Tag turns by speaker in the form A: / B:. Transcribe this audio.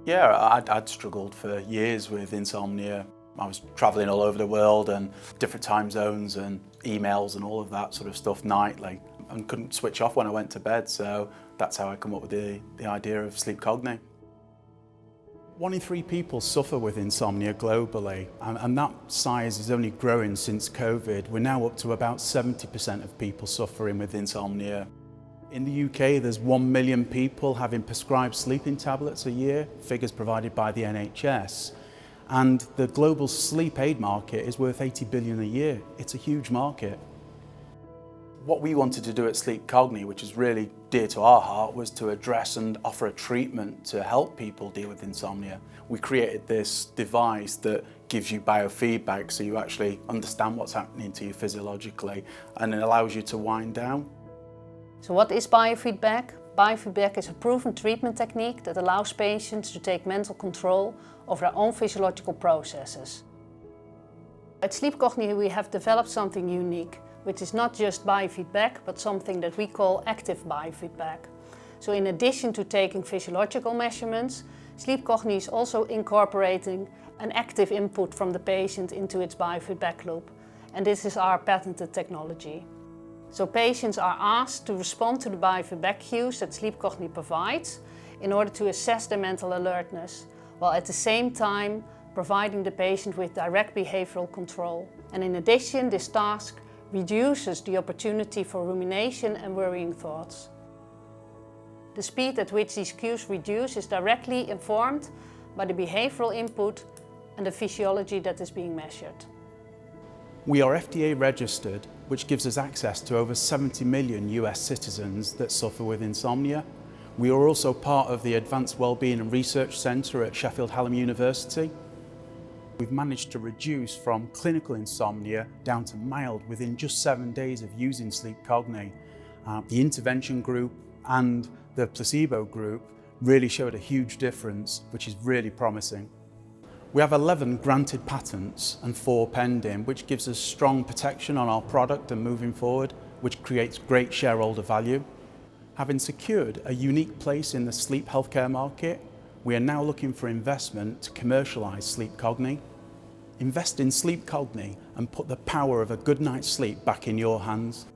A: Yeah, I'd struggled for years with insomnia. I was travelling all over the world and different time zones and emails and all of that sort of stuff nightly, and couldn't switch off when I went to bed, so that's how I come up with the idea of SleepCogni. 1 in 3 people suffer with insomnia globally, and that size is only growing since COVID. We're now up to about 70% of people suffering with insomnia. In the UK, there's 1 million people having prescribed sleeping tablets a year, figures provided by the NHS. And the global sleep aid market is worth 80 billion a year. It's a huge market. What we wanted to do at SleepCogni, which is really dear to our heart, was to address and offer a treatment to help people deal with insomnia. We created this device that gives you biofeedback, so you actually understand what's happening to you physiologically, and it allows you to wind down.
B: So what is biofeedback? Biofeedback is a proven treatment technique that allows patients to take mental control of their own physiological processes. At SleepCogni we have developed something unique, which is not just biofeedback, but something that we call active biofeedback. So in addition to taking physiological measurements, SleepCogni is also incorporating an active input from the patient into its biofeedback loop. And this is our patented technology. So patients are asked to respond to the biofeedback cues that SleepCogni provides in order to assess their mental alertness, while at the same time providing the patient with direct behavioural control. And in addition, this task reduces the opportunity for rumination and worrying thoughts. The speed at which these cues reduce is directly informed by the behavioural input and the physiology that is being measured.
A: We are FDA registered, which gives us access to over 70 million US citizens that suffer with insomnia. We are also part of the Advanced Wellbeing and Research Centre at Sheffield Hallam University. We've managed to reduce from clinical insomnia down to mild within just 7 days of using SleepCogni. The intervention group and the placebo group really showed a huge difference, which is really promising. We have 11 granted patents and 4 pending, which gives us strong protection on our product and moving forward, which creates great shareholder value. Having secured a unique place in the sleep healthcare market, we are now looking for investment to commercialise SleepCogni. Invest in SleepCogni and put the power of a good night's sleep back in your hands.